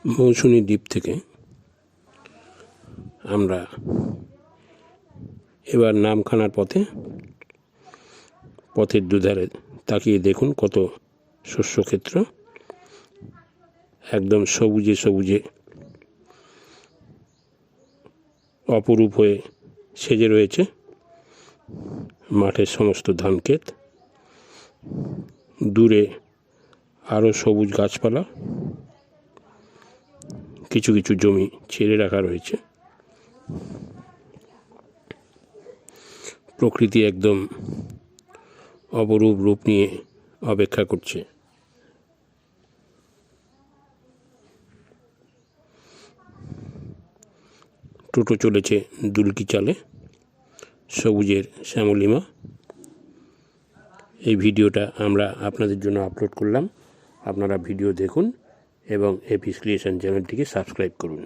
মৌসুনী দ্বীপ থেকে আমরা এবার নামখানার পথের দুধারে তাকিয়ে দেখুন কত শস্যক্ষেত্র, একদম সবুজে সবুজে অপরূপ হয়ে সেজে রয়েছে মাঠের সমস্ত ধানক্ষেত। দূরে আরও সবুজ গাছপালা, কিছু কিছু জমি ছেড়ে রাখা রয়েছে। প্রকৃতি একদম অপরূপ রূপ নিয়ে অপেক্ষা করছে। টোটো চলেছে দুলকি চালে, সবুজের শ্যামলিমা। এই ভিডিওটা আমরা আপনাদের জন্য আপলোড করলাম। আপনারা ভিডিও দেখুন এবং এপিস ক্রিয়েশন চ্যানেলটিকে সাবস্ক্রাইব করুন।